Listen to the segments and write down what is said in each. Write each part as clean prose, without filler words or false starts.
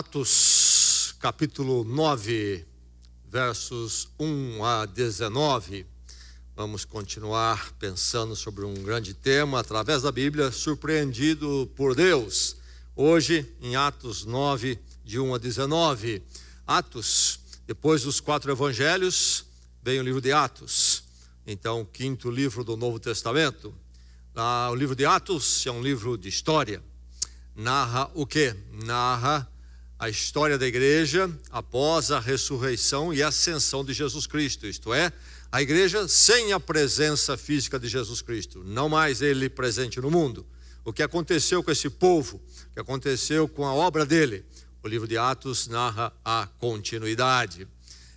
Atos, capítulo 9, versos 1 a 19. Vamos continuar pensando sobre um grande tema através da Bíblia, surpreendido por Deus. Hoje, em Atos 9, de 1 a 19. Atos, depois dos 4 evangelhos, vem o livro de Atos. Então, o 5º livro do Novo Testamento. O livro de Atos é um livro de história. Narra o quê? Narra a história da igreja após a ressurreição e ascensão de Jesus Cristo. Isto é, a igreja sem a presença física de Jesus Cristo. Não mais ele presente no mundo. O que aconteceu com esse povo? O que aconteceu com a obra dele? O livro de Atos narra a continuidade.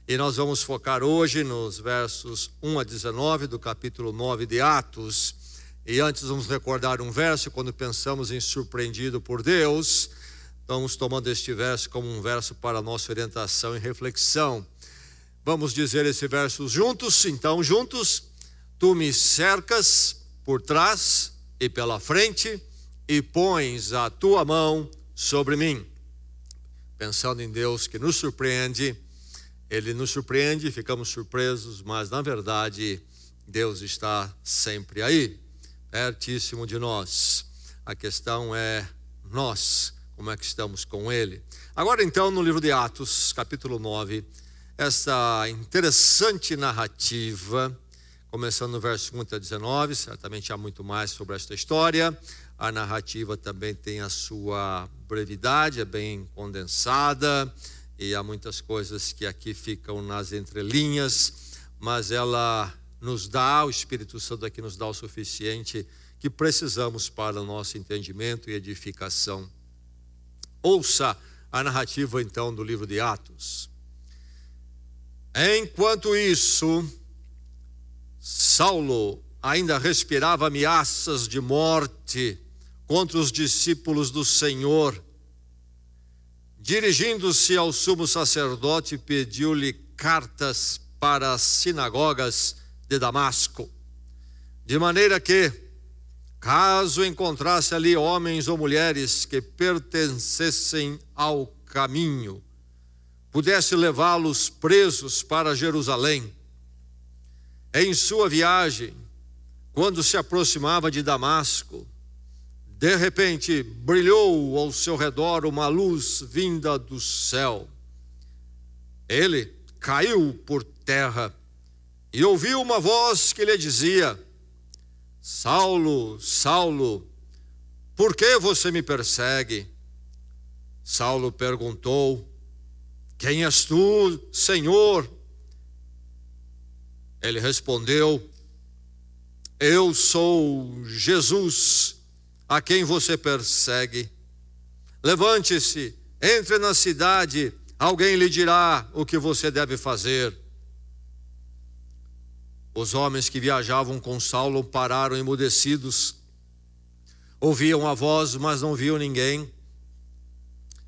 E nós vamos focar hoje nos versos 1 a 19 do capítulo 9 de Atos. E antes vamos recordar um verso, quando pensamos em surpreendido por Deus, estamos tomando este verso como um verso para nossa orientação e reflexão. Vamos dizer esse verso juntos, então juntos. Tu me cercas por trás e pela frente e pões a tua mão sobre mim. Pensando em Deus que nos surpreende, Ele nos surpreende, ficamos surpresos, mas na verdade Deus está sempre aí, pertíssimo de nós. A questão é nós, como é que estamos com Ele. Agora então no livro de Atos, capítulo 9, essa interessante narrativa, começando no verso 1 até 19, certamente há muito mais sobre esta história. A narrativa também tem a sua brevidade, é bem condensada, e há muitas coisas que aqui ficam nas entrelinhas, mas ela nos dá, o Espírito Santo aqui nos dá o suficiente que precisamos para o nosso entendimento e edificação. Ouça a narrativa então do livro de Atos. Enquanto isso, Saulo ainda respirava ameaças de morte contra os discípulos do Senhor. Dirigindo-se ao sumo sacerdote, pediu-lhe cartas para as sinagogas de Damasco, de maneira que, caso encontrasse ali homens ou mulheres que pertencessem ao caminho, pudesse levá-los presos para Jerusalém. Em sua viagem, quando se aproximava de Damasco, de repente brilhou ao seu redor uma luz vinda do céu. Ele caiu por terra e ouviu uma voz que lhe dizia: Saulo, Saulo, por que você me persegue? Saulo perguntou: Quem és tu, Senhor? Ele respondeu: Eu sou Jesus, a quem você persegue. Levante-se, entre na cidade, alguém lhe dirá o que você deve fazer. Os homens que viajavam com Saulo pararam emudecidos. Ouviam a voz, mas não viam ninguém.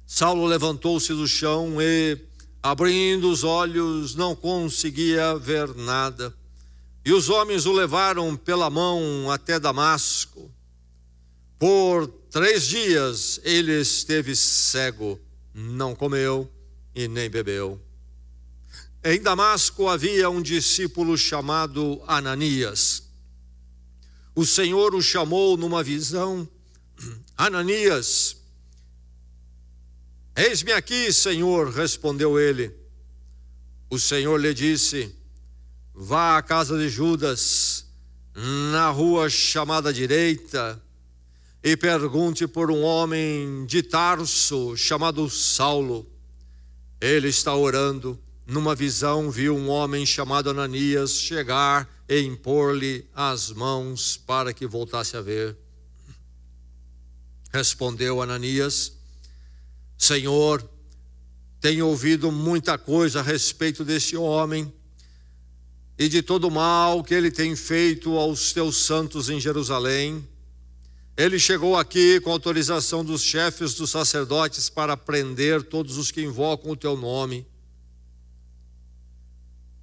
Saulo levantou-se do chão e, abrindo os olhos, não conseguia ver nada. E os homens o levaram pela mão até Damasco. Por 3 dias ele esteve cego, não comeu e nem bebeu. Em Damasco havia um discípulo chamado Ananias. O Senhor o chamou numa visão: Ananias. Eis-me aqui, Senhor, respondeu ele. O Senhor lhe disse: Vá à casa de Judas, na rua chamada Direita, e pergunte por um homem de Tarso chamado Saulo. Ele está orando. Numa visão viu um homem chamado Ananias chegar e impor-lhe as mãos para que voltasse a ver. Respondeu Ananias: Senhor, tenho ouvido muita coisa a respeito desse homem e de todo o mal que ele tem feito aos teus santos em Jerusalém. Ele chegou aqui com autorização dos chefes dos sacerdotes para prender todos os que invocam o teu nome.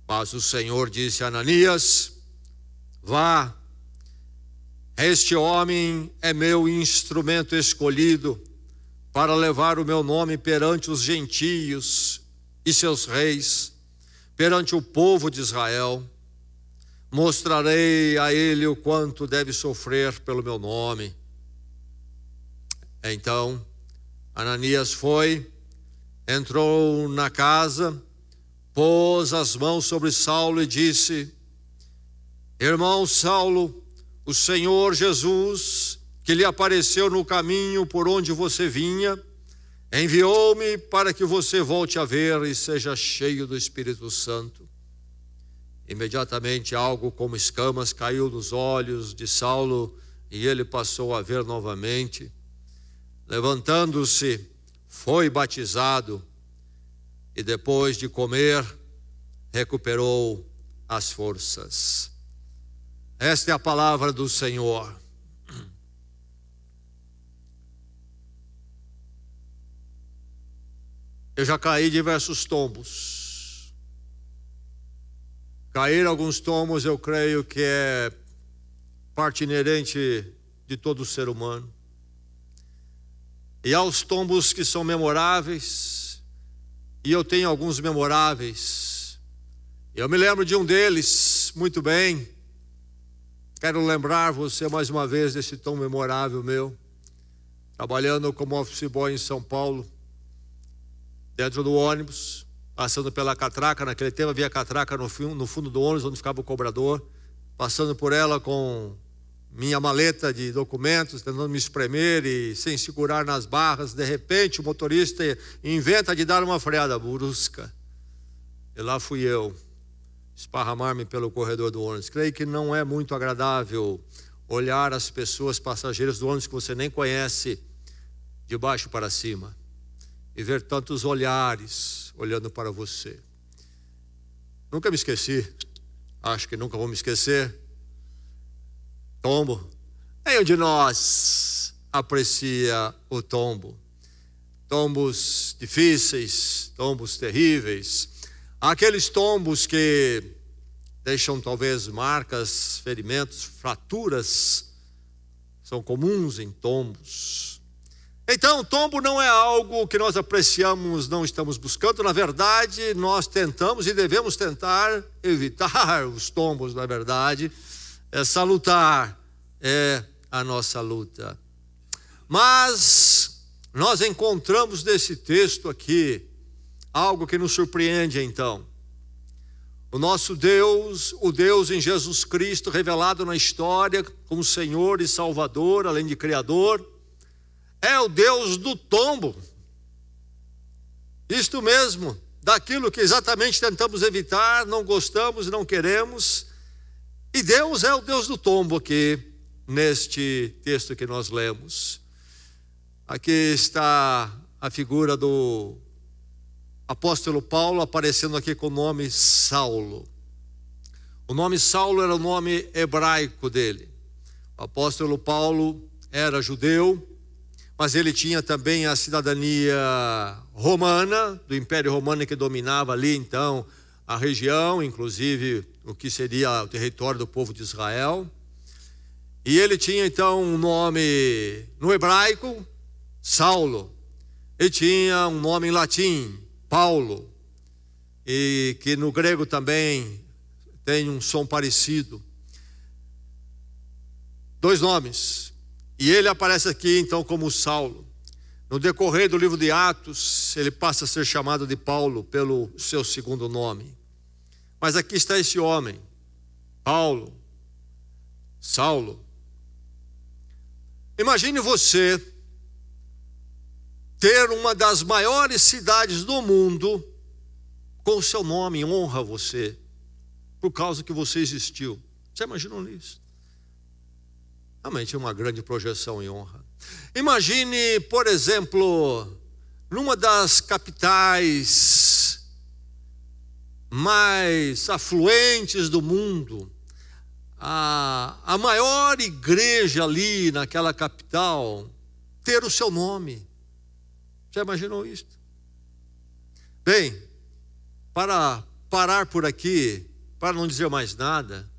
Mas o Senhor disse a Ananias: Vá, este homem é meu instrumento escolhido para levar o meu nome perante os gentios e seus reis, perante o povo de Israel. Mostrarei a ele o quanto deve sofrer pelo meu nome. Então, Ananias foi, entrou na casa, pôs as mãos sobre Saulo e disse: Irmão Saulo, o Senhor Jesus, que lhe apareceu no caminho por onde você vinha, enviou-me para que você volte a ver e seja cheio do Espírito Santo. Imediatamente algo como escamas caiu dos olhos de Saulo e ele passou a ver novamente. Levantando-se, foi batizado e depois de comer, recuperou as forças. Esta é a palavra do Senhor. Eu já caí diversos tombos. Cair alguns tombos, eu creio que é parte inerente de todo ser humano. E há os tombos que são memoráveis, e eu tenho alguns memoráveis. Eu me lembro de um deles muito bem. Quero lembrar você mais uma vez desse tombo memorável meu. Trabalhando como office boy em São Paulo, dentro do ônibus, passando pela catraca. Naquele tempo havia catraca no fundo do ônibus, onde ficava o cobrador. Passando por ela com minha maleta de documentos, tentando me espremer e sem segurar nas barras. De repente o motorista inventa de dar uma freada brusca. E lá fui eu, esparramar-me pelo corredor do ônibus. Creio que não é muito agradável olhar as pessoas passageiras do ônibus que você nem conhece de baixo para cima e ver tantos olhares olhando para você. Nunca me esqueci, acho que nunca vou me esquecer. Tombo. Nenhum de nós aprecia o tombo. Tombos difíceis, tombos terríveis. Aqueles tombos que deixam talvez marcas, ferimentos, fraturas, são comuns em tombos. Então, tombo não é algo que nós apreciamos, não estamos buscando. Na verdade, nós tentamos e devemos tentar evitar os tombos, na verdade. Salutar é a nossa luta. Mas nós encontramos nesse texto aqui algo que nos surpreende então. O nosso Deus, o Deus em Jesus Cristo, revelado na história como Senhor e Salvador, além de Criador, é o Deus do tombo. Isto mesmo, daquilo que exatamente tentamos evitar, não gostamos e não queremos. E Deus é o Deus do tombo aqui, neste texto que nós lemos. Aqui está a figura do apóstolo Paulo aparecendo aqui com o nome Saulo. O nome Saulo era o nome hebraico dele. O apóstolo Paulo era judeu, mas ele tinha também a cidadania romana, do Império Romano, que dominava ali então a região, inclusive o que seria o território do povo de Israel. E ele tinha então um nome no hebraico, Saulo, e tinha um nome em latim, Paulo, e que no grego também tem um som parecido. Dois nomes. E ele aparece aqui então como Saulo. No decorrer do livro de Atos, ele passa a ser chamado de Paulo pelo seu segundo nome. Mas aqui está esse homem, Paulo, Saulo. Imagine você ter uma das maiores cidades do mundo com o seu nome, honra você, por causa que você existiu. Você imaginou isso? Realmente é uma grande projeção e honra. Imagine, por exemplo, numa das capitais mais afluentes do mundo, a maior igreja ali naquela capital ter o seu nome. Já imaginou isso? Bem, para parar por aqui, para não dizer mais nada,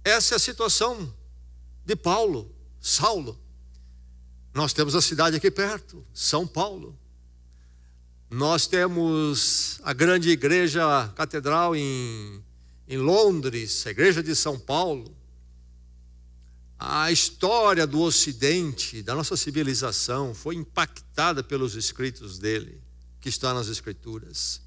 essa é a situação de Paulo, Saulo. Nós temos a cidade aqui perto, São Paulo. Nós temos a grande igreja catedral em Londres, a igreja de São Paulo. A história do Ocidente, da nossa civilização, foi impactada pelos escritos dele, que está nas Escrituras.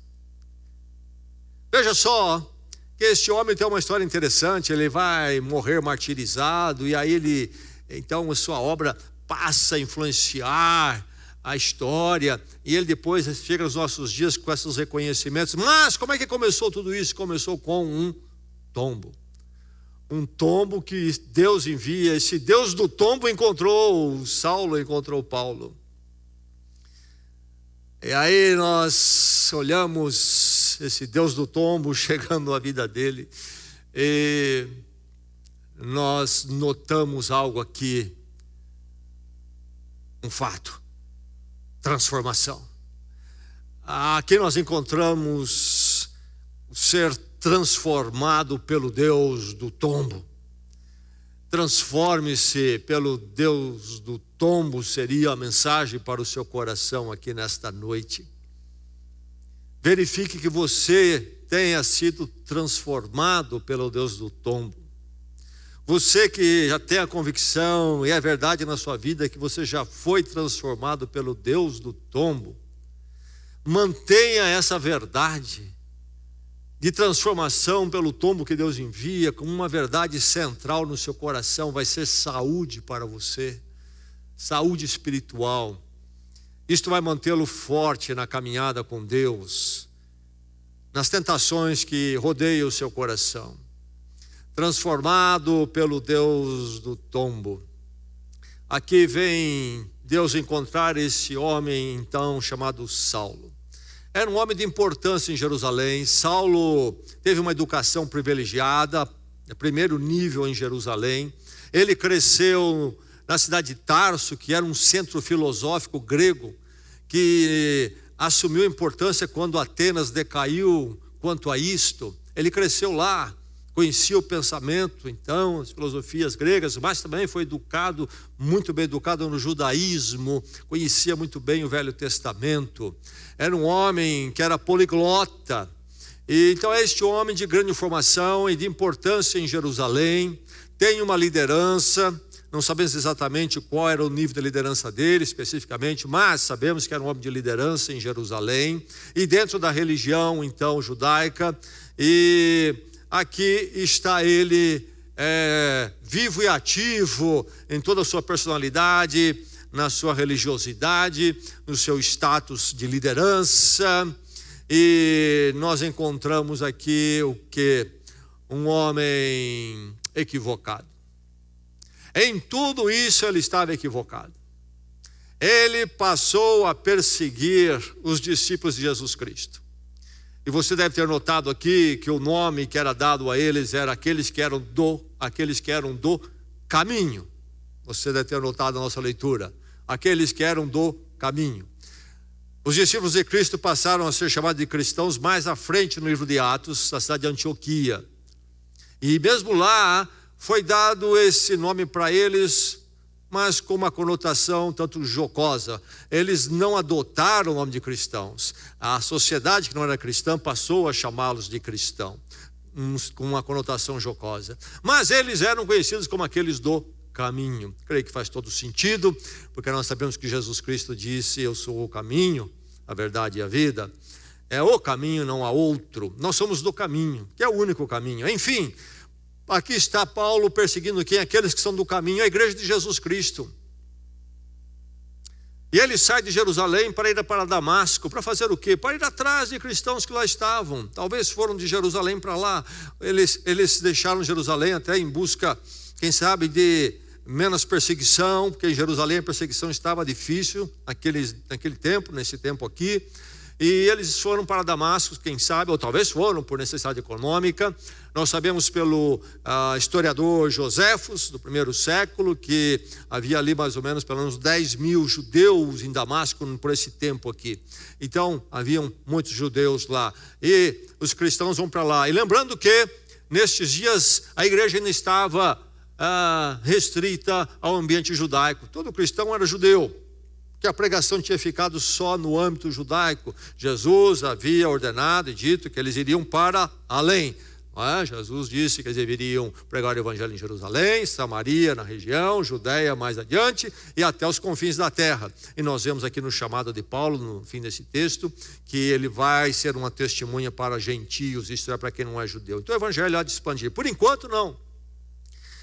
Veja só, que este homem tem uma história interessante. Ele vai morrer martirizado, e aí então a sua obra passa a influenciar a história, e ele depois chega aos nossos dias com esses reconhecimentos. Mas como é que começou tudo isso? Começou com um tombo. Um tombo que Deus envia. Esse Deus do tombo encontrou Saulo, encontrou Paulo. E aí nós olhamos esse Deus do tombo chegando à vida dele, e nós notamos algo aqui, um fato: transformação. Aqui nós encontramos o ser transformado pelo Deus do tombo. Transforme-se pelo Deus do tombo seria a mensagem para o seu coração aqui nesta noite. Verifique que você tenha sido transformado pelo Deus do tombo. Você que já tem a convicção, e é verdade na sua vida, que você já foi transformado pelo Deus do tombo, mantenha essa verdade de transformação pelo tombo que Deus envia como uma verdade central no seu coração. Vai ser saúde para você, saúde espiritual. Isto vai mantê-lo forte na caminhada com Deus, nas tentações que rodeiam o seu coração. Transformado pelo Deus do tombo. Aqui vem Deus encontrar esse homem então chamado Saulo. Era um homem de importância em Jerusalém. Saulo teve uma educação privilegiada, primeiro nível em Jerusalém. Ele cresceu na cidade de Tarso, que era um centro filosófico grego, que assumiu importância quando Atenas decaiu quanto a isto. Ele cresceu lá, conhecia o pensamento, então, as filosofias gregas, mas também foi educado, muito bem educado no judaísmo, conhecia muito bem o Velho Testamento. Era um homem que era poliglota. E então é este homem de grande formação e de importância em Jerusalém. Tem uma liderança, não sabemos exatamente qual era o nível de liderança dele especificamente, mas sabemos que era um homem de liderança em Jerusalém e dentro da religião então judaica. E aqui está ele vivo e ativo em toda a sua personalidade, na sua religiosidade, no seu status de liderança. E nós encontramos aqui o que? Um homem equivocado. Em tudo isso ele estava equivocado. Ele passou a perseguir os discípulos de Jesus Cristo. E você deve ter notado aqui que o nome que era dado a eles era aqueles que eram do caminho. Você deve ter notado a nossa leitura. Aqueles que eram do caminho. Os discípulos de Cristo passaram a ser chamados de cristãos mais à frente no livro de Atos, na cidade de Antioquia. E mesmo lá foi dado esse nome para eles, mas com uma conotação tanto jocosa. Eles não adotaram o nome de cristãos. A sociedade que não era cristã passou a chamá-los de cristão, com uma conotação jocosa. Mas eles eram conhecidos como aqueles do caminho. Creio que faz todo sentido, porque nós sabemos que Jesus Cristo disse: eu sou o caminho, a verdade e a vida. É o caminho, não há outro. Nós somos do caminho, que é o único caminho. Enfim, aqui está Paulo perseguindo quem? Aqueles que são do caminho, a igreja de Jesus Cristo. E ele sai de Jerusalém para ir para Damasco. Para fazer o quê? Para ir atrás de cristãos que lá estavam. Talvez foram de Jerusalém para lá. Eles deixaram Jerusalém até em busca, quem sabe, de menos perseguição, porque em Jerusalém a perseguição estava difícil naquele tempo, nesse tempo aqui. E eles foram para Damasco, quem sabe, ou talvez foram por necessidade econômica. Nós sabemos pelo historiador Joséfos, do primeiro século, que havia ali mais ou menos pelo menos 10 mil judeus em Damasco por esse tempo aqui. Então, haviam muitos judeus lá. E os cristãos vão para lá. E lembrando que, nestes dias, a igreja ainda estava restrita ao ambiente judaico. Todo cristão era judeu, que a pregação tinha ficado só no âmbito judaico. Jesus havia ordenado e dito que eles iriam para além. Jesus disse que eles deveriam pregar o evangelho em Jerusalém, Samaria na região, Judeia mais adiante e até os confins da terra. E nós vemos aqui no chamado de Paulo, no fim desse texto, que ele vai ser uma testemunha para gentios, isto é, para quem não é judeu. Então o evangelho há de expandir. Por enquanto não,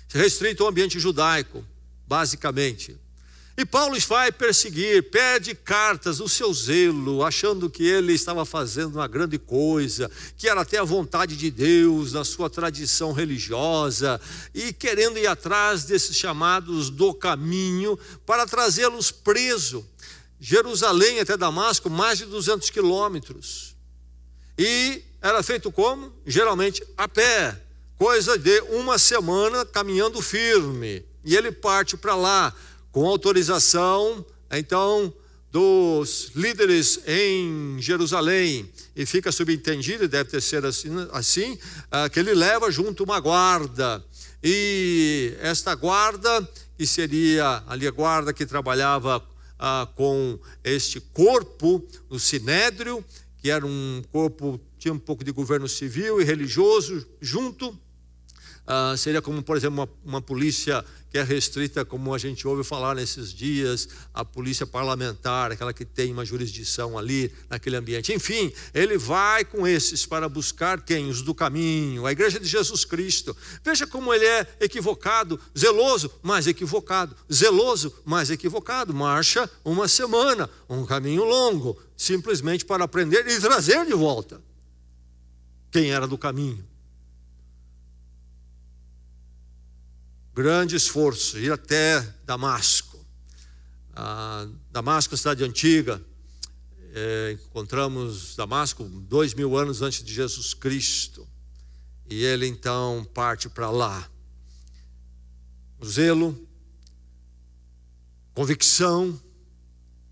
restrito ao ambiente judaico, basicamente. E Paulo vai perseguir, pede cartas no seu zelo, achando que ele estava fazendo uma grande coisa, que era até a vontade de Deus, na sua tradição religiosa, e querendo ir atrás desses chamados do caminho, para trazê-los preso. Jerusalém até Damasco, mais de 200 quilômetros. E era feito como? Geralmente a pé, coisa de uma semana caminhando firme. E ele parte para lá, com autorização, então, dos líderes em Jerusalém, e fica subentendido, e deve ter sido assim, que ele leva junto uma guarda, e esta guarda, que seria ali a guarda que trabalhava com este corpo, o Sinédrio, que era um corpo, tinha um pouco de governo civil e religioso junto, seria como, por exemplo, uma polícia que é restrita, como a gente ouve falar nesses dias, a polícia parlamentar, aquela que tem uma jurisdição ali naquele ambiente. Enfim, ele vai com esses para buscar quem? Os do caminho, a igreja de Jesus Cristo. Veja como ele é equivocado, zeloso, mas equivocado, zeloso, mas equivocado. Marcha uma semana, um caminho longo, simplesmente para aprender e trazer de volta quem era do caminho. Grande esforço, ir até Damasco. Damasco, cidade antiga, encontramos Damasco 2000 anos antes de Jesus Cristo. E ele então parte para lá. O zelo, convicção,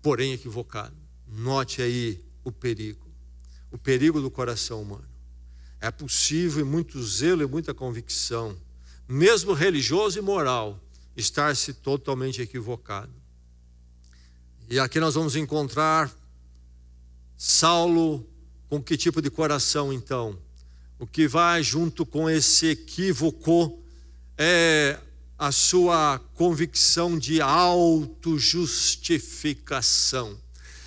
porém equivocado. Note aí o perigo do coração humano. É possível, em muito zelo e muita convicção, mesmo religioso e moral, estar-se totalmente equivocado. E aqui nós vamos encontrar Saulo com que tipo de coração então? O que vai junto com esse equívoco é a sua convicção de autojustificação.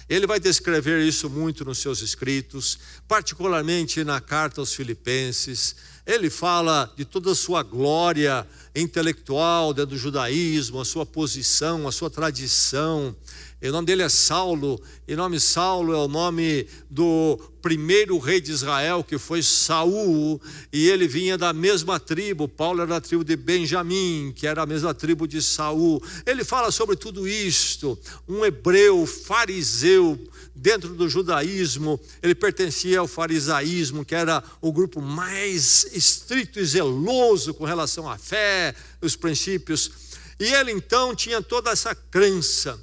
Ele vai descrever isso muito nos seus escritos, particularmente na carta aos Filipenses. Ele fala de toda a sua glória intelectual dentro do judaísmo, a sua posição, a sua tradição. O nome dele é Saulo, e o nome Saulo é o nome do primeiro rei de Israel, que foi Saul, e ele vinha da mesma tribo. Paulo era da tribo de Benjamim, que era a mesma tribo de Saul. Ele fala sobre tudo isto, um hebreu, fariseu, dentro do judaísmo. Ele pertencia ao farisaísmo, que era o grupo mais estrito e zeloso com relação à fé, os princípios. E ele então tinha toda essa crença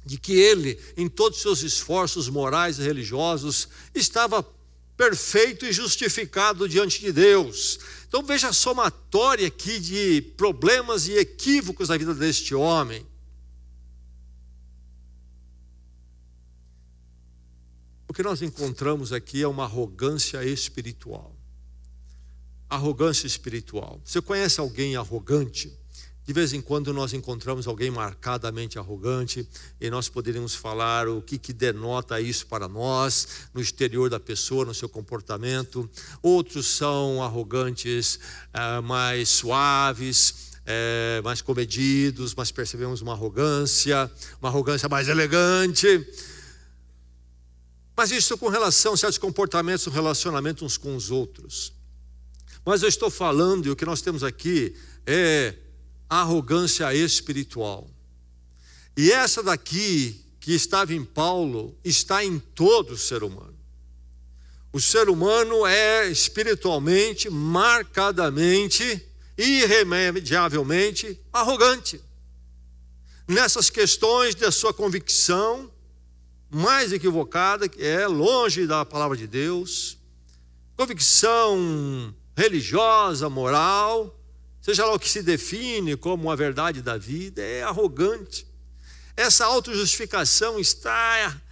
de que ele, em todos os seus esforços morais e religiosos, estava perfeito e justificado diante de Deus. Então veja a somatória aqui de problemas e equívocos na vida deste homem. O que nós encontramos aqui é uma arrogância espiritual. Arrogância espiritual. Você conhece alguém arrogante? De vez em quando nós encontramos alguém marcadamente arrogante, e nós poderíamos falar o que denota isso para nós, no exterior da pessoa, no seu comportamento. Outros são arrogantes mais suaves, mais comedidos, mas percebemos uma arrogância mais elegante. Mas isso com relação a certos comportamentos, no relacionamento uns com os outros. Mas eu estou falando, e o que nós temos aqui é arrogância espiritual. E essa daqui, que estava em Paulo, está em todo o ser humano. O ser humano é espiritualmente, marcadamente, irremediavelmente arrogante. Nessas questões da sua convicção mais equivocada, que é longe da palavra de Deus, convicção religiosa, moral, seja lá o que se define como a verdade da vida, é arrogante. Essa autojustificação está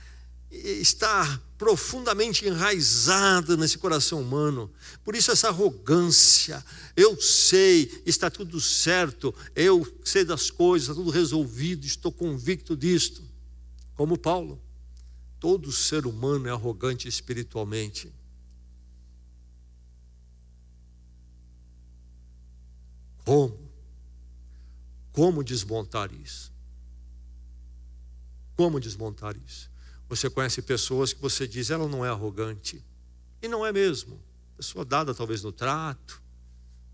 profundamente enraizada nesse coração humano. Por isso essa arrogância, eu sei, está tudo certo, eu sei das coisas, está tudo resolvido, estou convicto disto. Como Paulo, todo ser humano é arrogante espiritualmente. Como desmontar isso? Como desmontar isso? Você conhece pessoas que você diz, ela não é arrogante. E não é mesmo. Pessoa dada talvez no trato,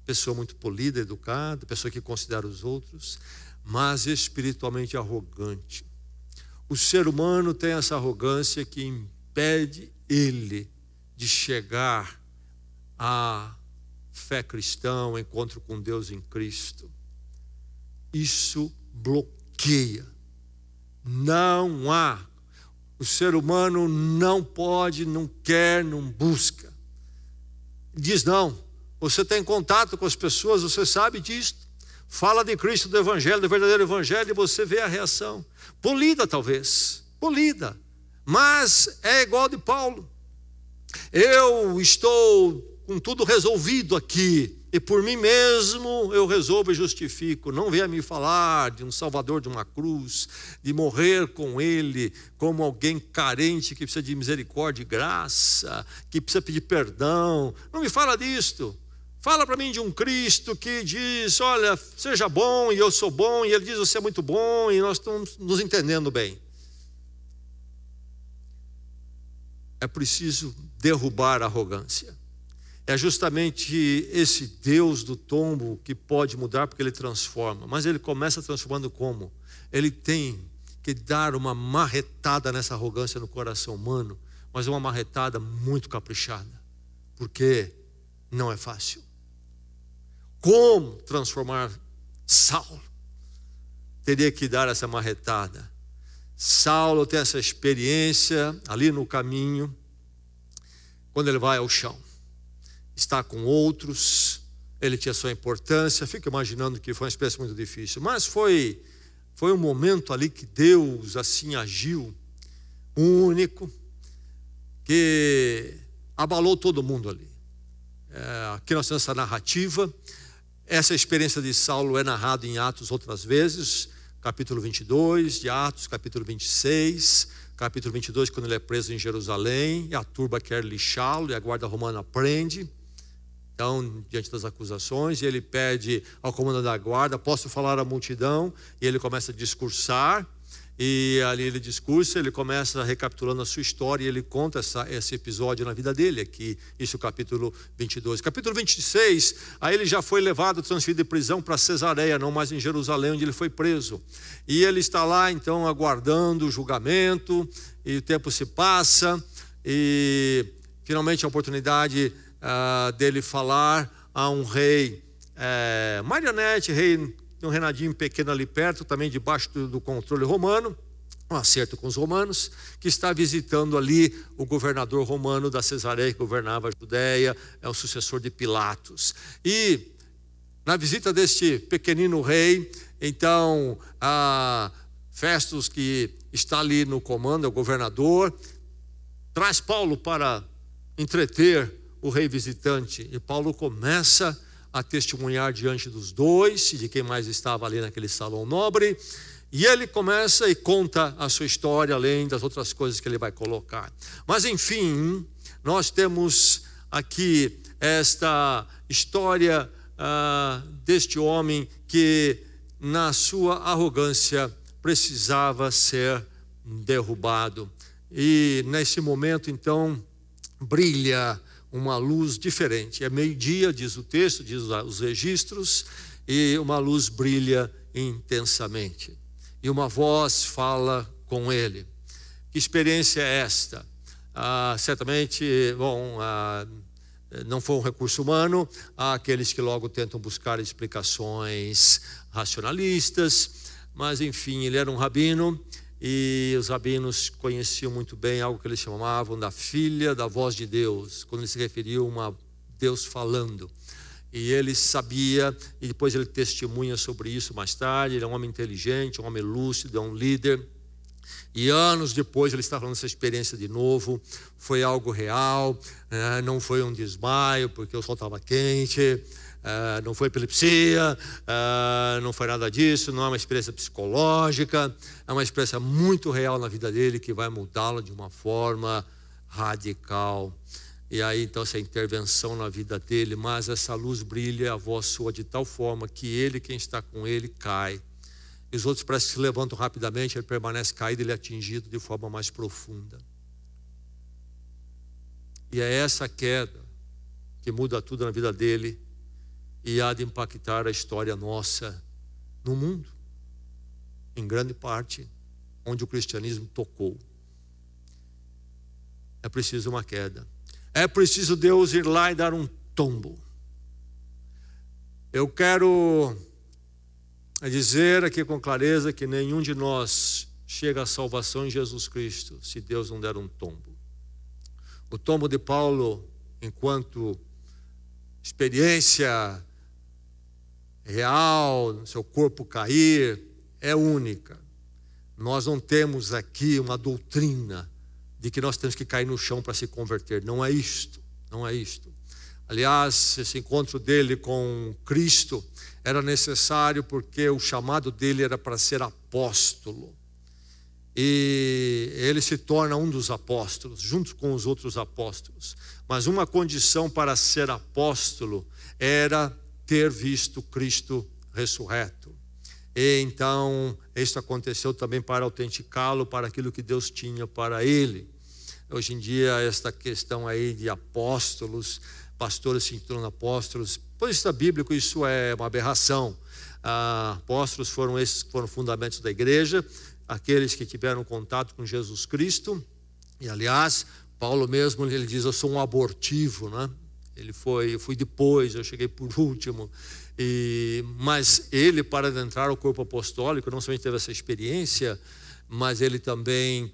pessoa muito polida, educada, pessoa que considera os outros, mas espiritualmente arrogante. O ser humano tem essa arrogância que impede ele de chegar à fé cristã, ao encontro com Deus em Cristo. Isso bloqueia. Não há. O ser humano não pode, não quer, não busca. Diz não. Você tem contato com as pessoas, você sabe disso. Fala de Cristo, do Evangelho, do verdadeiro Evangelho, e você vê a reação. Polida talvez, polida. Mas é igual de Paulo. Eu estou com tudo resolvido aqui. E por mim mesmo eu resolvo e justifico. Não venha me falar de um Salvador de uma cruz, de morrer com Ele como alguém carente que precisa de misericórdia e graça, que precisa pedir perdão. Não me fala disto. Fala para mim de um Cristo que diz, olha, seja bom e eu sou bom, e Ele diz, você é muito bom, e nós estamos nos entendendo bem. É preciso derrubar a arrogância. É justamente esse Deus do tombo que pode mudar, porque Ele transforma. Mas Ele começa transformando como? Ele tem que dar uma marretada nessa arrogância no coração humano, mas uma marretada muito caprichada, porque não é fácil. Como transformar Saulo? Teria que dar essa marretada. Saulo tem essa experiência ali no caminho, quando ele vai ao chão. Está com outros, ele tinha sua importância. Fico imaginando que foi uma experiência muito difícil, mas foi um momento ali que Deus assim agiu, único, que abalou todo mundo ali. Aqui nós temos essa narrativa. Essa experiência de Saulo é narrada em Atos outras vezes, capítulo 22 de Atos, capítulo 26, capítulo 22, quando ele é preso em Jerusalém, e a turba quer lixá-lo, e a guarda romana prende. Então, diante das acusações, ele pede ao comandante da guarda, posso falar à multidão? E ele começa a discursar, e ali ele discursa, ele começa recapitulando a sua história, e ele conta esse episódio na vida dele aqui, isso é o capítulo 22. Capítulo 26, aí ele já foi levado, transferido de prisão para Cesareia, não mais em Jerusalém, onde ele foi preso. E ele está lá, então, aguardando o julgamento, e o tempo se passa, e finalmente a oportunidade dele falar a um rei marionete, rei de um reinadinho pequeno ali perto, também debaixo do controle romano, um acerto com os romanos, que está visitando ali o governador romano da Cesareia, que governava a Judéia, é o sucessor de Pilatos. E na visita deste pequenino rei, então Festus, que está ali no comando, é o governador, traz Paulo para entreter o rei visitante, e Paulo começa a testemunhar diante dos dois e de quem mais estava ali naquele salão nobre, e ele começa e conta a sua história, além das outras coisas que ele vai colocar. Mas enfim, nós temos aqui esta história deste homem que na sua arrogância precisava ser derrubado, e nesse momento então brilha uma luz diferente. É meio-dia, diz o texto, diz os registros, e uma luz brilha intensamente. E uma voz fala com ele. Que experiência é esta? Certamente, não foi um recurso humano. Há aqueles que logo tentam buscar explicações racionalistas, mas enfim, ele era um rabino, e os rabinos conheciam muito bem algo que eles chamavam da filha da voz de Deus, quando eles se referiam a Deus falando. E ele sabia, e depois ele testemunha sobre isso mais tarde. Ele é um homem inteligente, um homem lúcido, é um líder. E anos depois ele está falando dessa experiência de novo. Foi algo real, não foi um desmaio porque o sol estava quente, não foi epilepsia, não foi nada disso, não é uma experiência psicológica, é uma experiência muito real na vida dele que vai mudá-lo de uma forma radical. E aí então essa intervenção na vida dele, mas essa luz brilha, a voz soa de tal forma que ele, quem está com ele, cai. E os outros parecem que se levantam rapidamente, ele permanece caído, ele é atingido de forma mais profunda. E é essa queda que muda tudo na vida dele e há de impactar a história nossa no mundo, em grande parte, onde o cristianismo tocou. É preciso uma queda. É preciso Deus ir lá e dar um tombo. Eu quero dizer aqui com clareza que nenhum de nós chega à salvação em Jesus Cristo se Deus não der um tombo. O tombo de Paulo, enquanto experiência real, seu corpo cair, é única. Nós não temos aqui uma doutrina de que nós temos que cair no chão para se converter. Não é isto, não é isto. Aliás, esse encontro dele com Cristo era necessário porque o chamado dele era para ser apóstolo. E ele se torna um dos apóstolos, junto com os outros apóstolos. Mas uma condição para ser apóstolo era ter visto Cristo ressurreto. E então, isso aconteceu também para autenticá-lo para aquilo que Deus tinha para ele. Hoje em dia, esta questão aí de apóstolos, pastores se tornam apóstolos, pois está bíblico, isso é uma aberração. Apóstolos foram esses que foram fundamentos da igreja, aqueles que tiveram contato com Jesus Cristo. E aliás, Paulo mesmo, ele diz, eu sou um abortivo, né? Eu fui depois, eu cheguei por último. Mas ele, para adentrar ao corpo apostólico, não somente teve essa experiência, mas ele também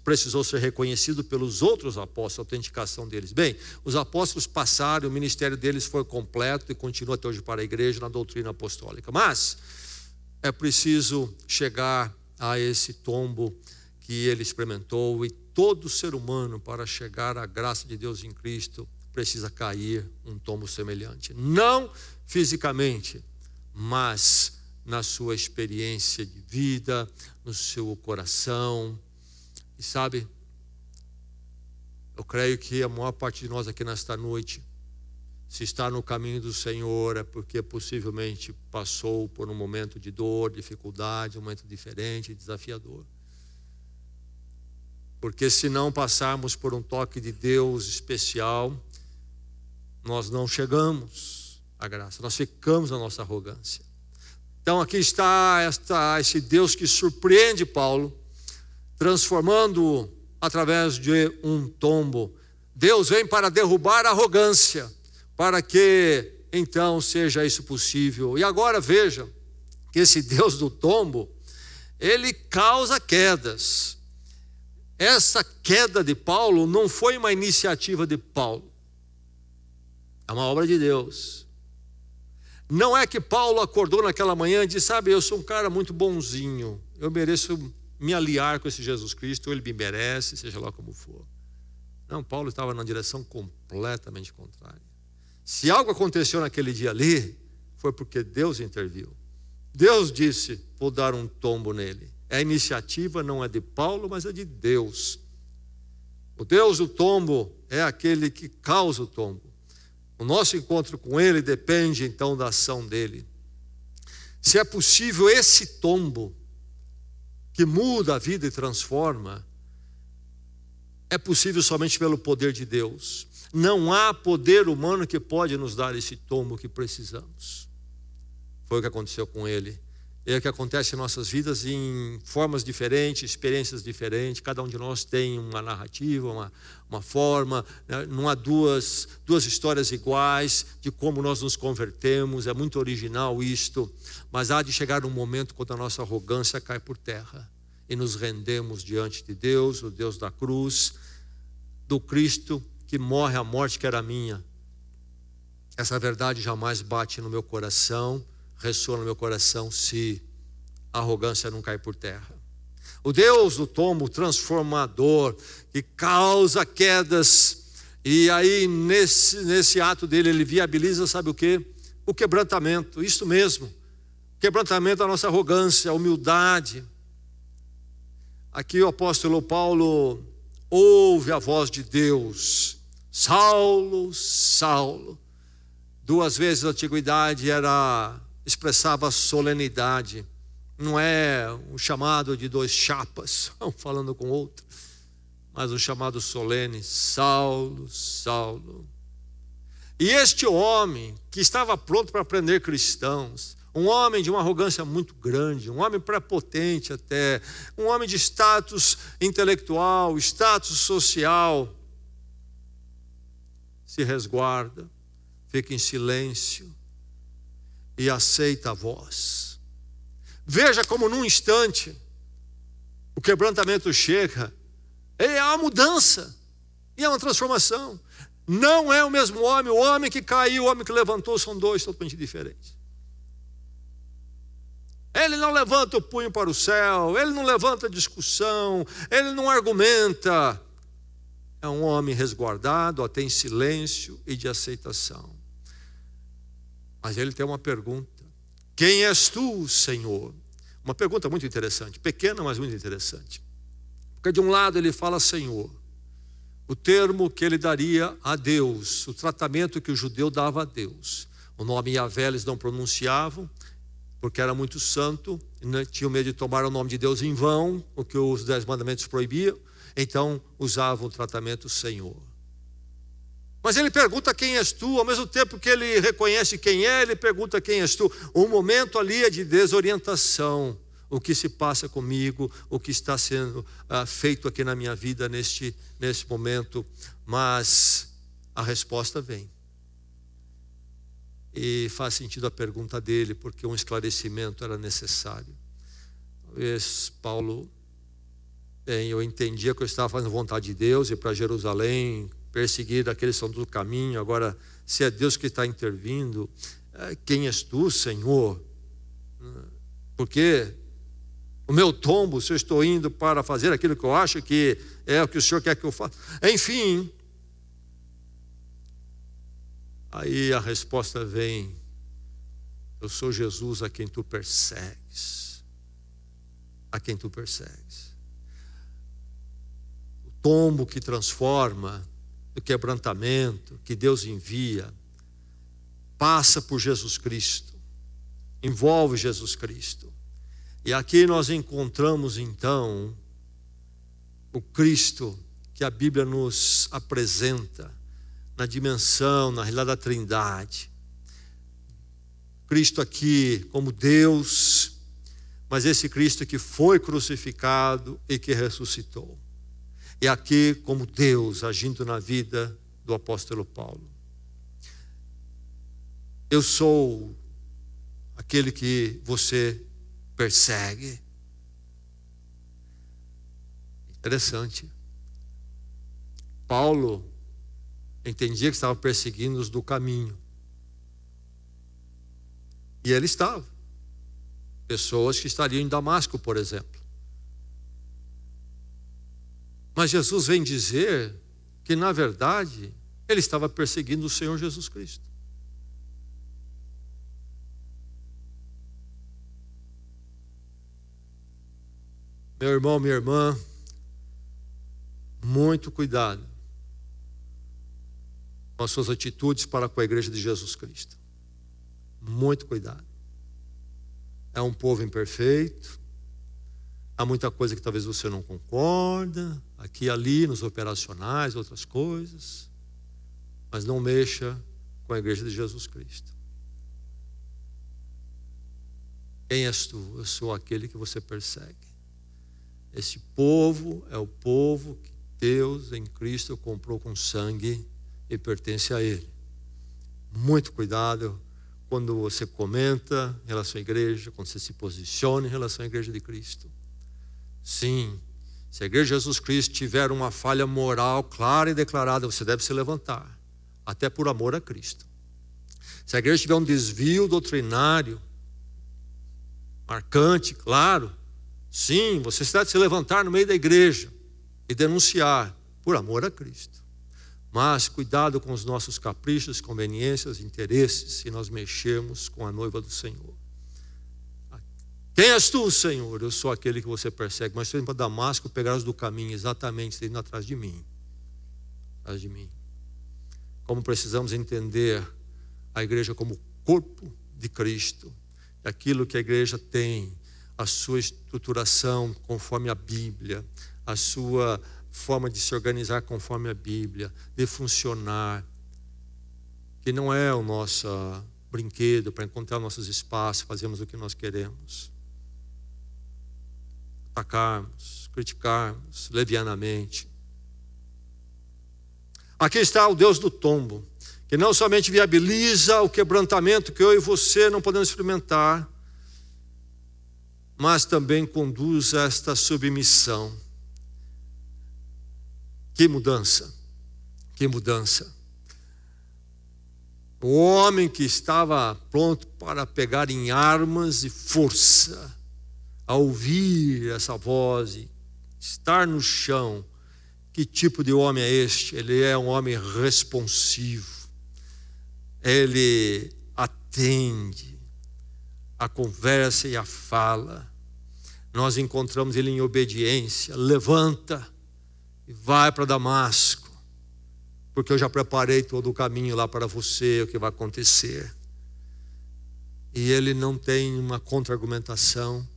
precisou ser reconhecido pelos outros apóstolos, a autenticação deles. Bem, os apóstolos passaram, o ministério deles foi completo e continua até hoje para a igreja na doutrina apostólica. Mas é preciso chegar a esse tombo que ele experimentou, e todo ser humano, para chegar à graça de Deus em Cristo, precisa cair um tombo semelhante. Não fisicamente, mas na sua experiência de vida, no seu coração. E sabe, eu creio que a maior parte de nós aqui nesta noite, se está no caminho do Senhor, é porque possivelmente passou por um momento de dor, dificuldade, um momento diferente, desafiador. Porque se não passarmos por um toque de Deus especial, nós não chegamos à graça, nós ficamos na nossa arrogância. Então aqui está esse Deus que surpreende Paulo, transformando-o através de um tombo. Deus vem para derrubar a arrogância, para que então seja isso possível. E agora veja que esse Deus do tombo, ele causa quedas. Essa queda de Paulo não foi uma iniciativa de Paulo, é uma obra de Deus. Não é que Paulo acordou naquela manhã e disse, sabe, eu sou um cara muito bonzinho, eu mereço me aliar com esse Jesus Cristo, ou ele me merece, seja lá como for. Não, Paulo estava na direção completamente contrária. Se algo aconteceu naquele dia ali, foi porque Deus interviu. Deus disse, vou dar um tombo nele. A iniciativa não é de Paulo, mas é de Deus. O Deus do tombo é aquele que causa o tombo. O nosso encontro com ele depende então da ação dele. Se é possível esse tombo que muda a vida e transforma, é possível somente pelo poder de Deus. Não há poder humano que pode nos dar esse tombo que precisamos. Foi o que aconteceu com ele. É o que acontece em nossas vidas em formas diferentes, experiências diferentes. Cada um de nós tem uma narrativa, uma forma, né? Não há duas histórias iguais de como nós nos convertemos. É muito original isto, mas há de chegar um momento quando a nossa arrogância cai por terra e nos rendemos diante de Deus, o Deus da cruz, do Cristo que morre a morte que era minha, essa verdade jamais bate no meu coração, ressoa no meu coração se a arrogância não cai por terra. O Deus do tombo transformador, que causa quedas, e aí nesse ato dele, ele viabiliza, sabe o quê? O quebrantamento, isso mesmo. Quebrantamento da nossa arrogância, a humildade. Aqui o apóstolo Paulo ouve a voz de Deus: Saulo, Saulo. 2 vezes na antiguidade expressava solenidade. Não é um chamado de 2 chapas, um falando com o outro, mas um chamado solene: Saulo, Saulo. E este homem que estava pronto para prender cristãos, um homem de uma arrogância muito grande, um homem prepotente até, um homem de status intelectual, status social, se resguarda, fica em silêncio e aceita a voz. Veja como num instante o quebrantamento chega, é uma mudança e é uma transformação. Não é o mesmo homem, o homem que caiu, o homem que levantou são 2 totalmente diferentes. Ele não levanta o punho para o céu, ele não levanta discussão, ele não argumenta. É um homem resguardado, até em silêncio e de aceitação. Mas ele tem uma pergunta: quem és tu, Senhor? Uma pergunta muito interessante, pequena, mas muito interessante. Porque de um lado ele fala Senhor, o termo que ele daria a Deus, o tratamento que o judeu dava a Deus. O nome Yahvé eles não pronunciavam, porque era muito santo, e tinham medo de tomar o nome de Deus em vão, o que os 10 mandamentos proibiam, então usavam o tratamento Senhor. Mas ele pergunta quem és tu, ao mesmo tempo que ele reconhece quem é, ele pergunta quem és tu. O momento ali é de desorientação. O que se passa comigo, o que está sendo feito aqui na minha vida nesse momento. Mas a resposta vem. E faz sentido a pergunta dele, porque um esclarecimento era necessário. Talvez Paulo, eu entendia que eu estava fazendo vontade de Deus, ir para Jerusalém, perseguir aqueles que são do caminho. Agora, se é Deus que está intervindo, quem és tu, Senhor? Porque o meu tombo, se eu estou indo para fazer aquilo que eu acho que é o que o Senhor quer que eu faça. Enfim, aí a resposta vem: eu sou Jesus a quem tu persegues. A quem tu persegues. O tombo que transforma, o quebrantamento que Deus envia, passa por Jesus Cristo, envolve Jesus Cristo. E aqui nós encontramos então o Cristo que a Bíblia nos apresenta na dimensão, na realidade da Trindade. Cristo aqui como Deus, mas esse Cristo que foi crucificado e que ressuscitou. E aqui como Deus agindo na vida do apóstolo Paulo. Eu sou aquele que você persegue. Interessante. Paulo entendia que estava perseguindo os do caminho. E ele estava. Pessoas que estariam em Damasco, por exemplo. Mas Jesus vem dizer que, na verdade, ele estava perseguindo o Senhor Jesus Cristo. Meu irmão, minha irmã, muito cuidado com as suas atitudes para com a igreja de Jesus Cristo. Muito cuidado. É um povo imperfeito. Há muita coisa que talvez você não concorda, aqui e ali, nos operacionais, outras coisas. Mas não mexa com a igreja de Jesus Cristo. Quem és tu? Eu sou aquele que você persegue. Esse povo é o povo que Deus em Cristo comprou com sangue e pertence a Ele. Muito cuidado quando você comenta em relação à igreja, quando você se posiciona em relação à igreja de Cristo. Sim, se a igreja de Jesus Cristo tiver uma falha moral clara e declarada, você deve se levantar, até por amor a Cristo. Se a igreja tiver um desvio doutrinário marcante, claro, sim, você deve se levantar no meio da igreja e denunciar, por amor a Cristo. Mas cuidado com os nossos caprichos, conveniências, interesses, se nós mexermos com a noiva do Senhor. Quem és tu, Senhor? Eu sou aquele que você persegue, mas estou indo para Damasco, pegarás do caminho, exatamente, indo atrás de mim. Atrás de mim. Como precisamos entender a igreja como corpo de Cristo, aquilo que a igreja tem, a sua estruturação conforme a Bíblia, a sua forma de se organizar conforme a Bíblia, de funcionar, que não é o nosso brinquedo para encontrar nossos espaços, fazemos o que nós queremos. Atacarmos, criticarmos levianamente. Aqui está o Deus do tombo, que não somente viabiliza o quebrantamento que eu e você não podemos experimentar, mas também conduz a esta submissão. Que mudança, que mudança. O homem que estava pronto para pegar em armas e força, ao ouvir essa voz e estar no chão, que tipo de homem é este? Ele é um homem responsivo. Ele atende a conversa e a fala. Nós encontramos ele em obediência. Levanta e vai para Damasco, porque eu já preparei todo o caminho lá para você, o que vai acontecer. E ele não tem uma contra-argumentação,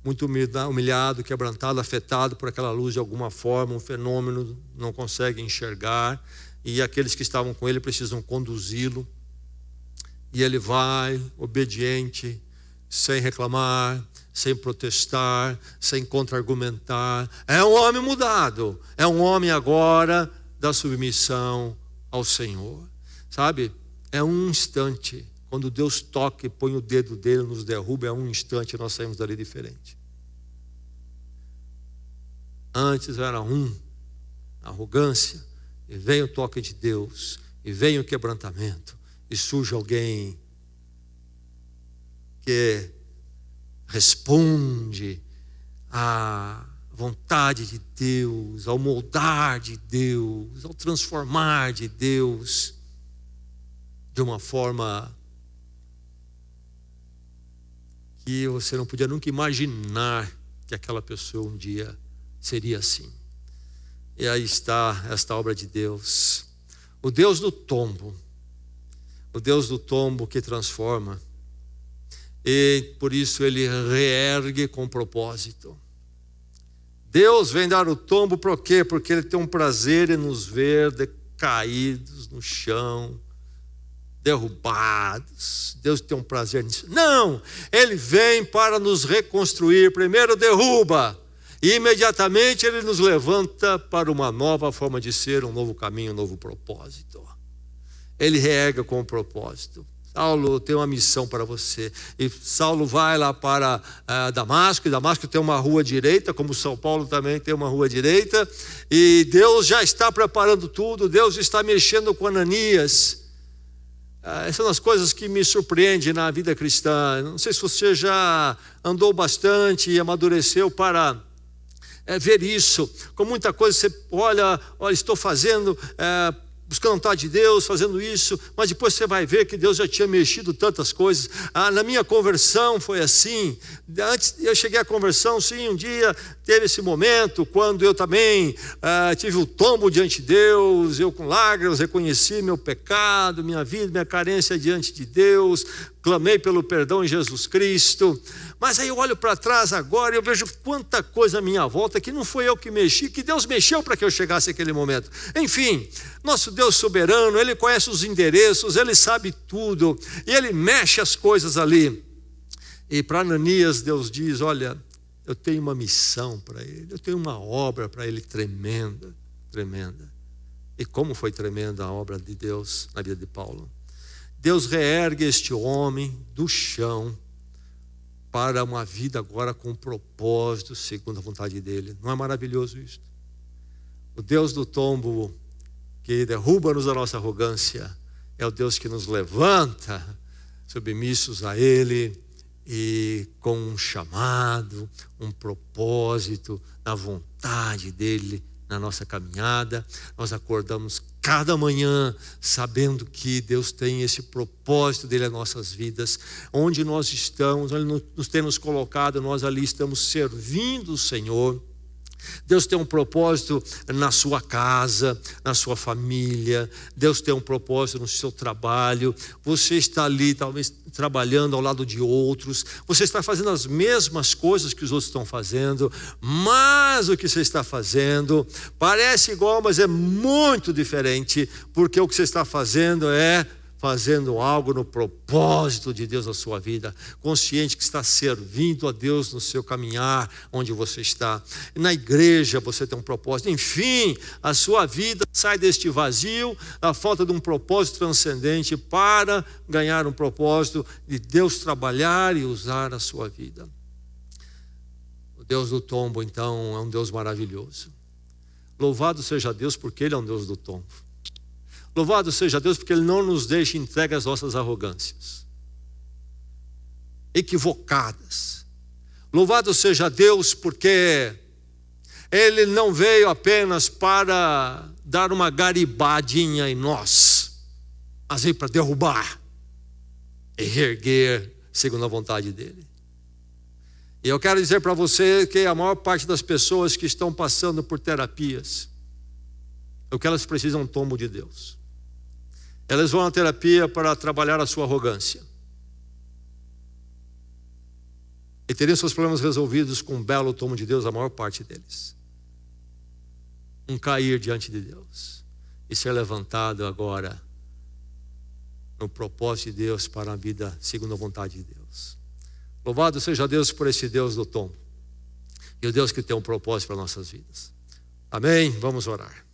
muito humilhado, quebrantado, afetado por aquela luz de alguma forma, um fenômeno, não consegue enxergar, e aqueles que estavam com ele precisam conduzi-lo. E ele vai, obediente, sem reclamar, sem protestar, sem contra-argumentar. É um homem mudado, é um homem agora da submissão ao Senhor. Sabe, é um instante, quando Deus toca e põe o dedo dele, nos derruba, é um instante, nós saímos dali diferente. Antes era arrogância, e vem o toque de Deus, e vem o quebrantamento, e surge alguém que responde à vontade de Deus, ao moldar de Deus, ao transformar de Deus, de uma forma que você não podia nunca imaginar que aquela pessoa um dia seria assim. E aí está esta obra de Deus, o Deus do tombo, o Deus do tombo que transforma. E por isso ele reergue com propósito. Deus vem dar o tombo por quê? Porque ele tem um prazer em nos ver caídos no chão, derrubados. Deus tem um prazer nisso. Não, ele vem para nos reconstruir. Primeiro derruba, e imediatamente ele nos levanta para uma nova forma de ser, um novo caminho, um novo propósito. Ele reergue com um propósito. Saulo tem uma missão para você. E Saulo vai lá para Damasco, e Damasco tem uma rua direita, como São Paulo também tem uma rua direita, e Deus já está preparando tudo, Deus está mexendo com Ananias. Essas são as coisas que me surpreendem na vida cristã. Não sei se você já andou bastante e amadureceu para ver isso. Com muita coisa você olha, estou fazendo, buscando a vontade de Deus, fazendo isso, mas depois você vai ver que Deus já tinha mexido tantas coisas. Na minha conversão foi assim. Antes eu cheguei à conversão, sim, um dia teve esse momento, quando eu também tive o tombo diante de Deus, eu com lágrimas reconheci meu pecado, minha vida, minha carência diante de Deus, clamei pelo perdão em Jesus Cristo. Mas aí eu olho para trás agora e eu vejo quanta coisa à minha volta que não foi eu que mexi, que Deus mexeu para que eu chegasse àquele momento. Enfim, nosso Deus soberano, Ele conhece os endereços, Ele sabe tudo, e Ele mexe as coisas ali. E para Ananias Deus diz, olha, eu tenho uma missão para ele, eu tenho uma obra para ele tremenda, tremenda. E como foi tremenda a obra de Deus na vida de Paulo. Deus reergue este homem do chão para uma vida agora com propósito, segundo a vontade dele. Não é maravilhoso isso? O Deus do tombo, que derruba-nos a nossa arrogância, é o Deus que nos levanta submissos a Ele e com um chamado, um propósito, na vontade dEle na nossa caminhada. Nós acordamos cada manhã sabendo que Deus tem esse propósito dele nas nossas vidas. Onde nós estamos, Ele nos tem nos colocado, nós ali estamos servindo o Senhor. Deus tem um propósito na sua casa, na sua família. Deus tem um propósito no seu trabalho. Você está ali talvez trabalhando ao lado de outros. Você está fazendo as mesmas coisas que os outros estão fazendo, mas o que você está fazendo parece igual, mas é muito diferente, porque o que você está fazendo é fazendo algo no propósito de Deus na sua vida, consciente que está servindo a Deus no seu caminhar, onde você está. Na igreja você tem um propósito. Enfim, a sua vida sai deste vazio, a falta de um propósito transcendente, para ganhar um propósito de Deus trabalhar e usar a sua vida. O Deus do tombo, então, é um Deus maravilhoso. Louvado seja Deus, porque Ele é um Deus do tombo. Louvado seja Deus, porque Ele não nos deixa entregue às nossas arrogâncias equivocadas. Louvado seja Deus, porque Ele não veio apenas para dar uma garibadinha em nós, mas veio para derrubar e reerguer segundo a vontade dEle. E eu quero dizer para você que a maior parte das pessoas que estão passando por terapias, o que elas precisam é um tombo de Deus. Elas vão à terapia para trabalhar a sua arrogância. E teriam seus problemas resolvidos com um belo tombo de Deus, a maior parte deles. Um cair diante de Deus e ser levantado agora no propósito de Deus para a vida segundo a vontade de Deus. Louvado seja Deus por esse Deus do tombo e o Deus que tem um propósito para nossas vidas. Amém? Vamos orar.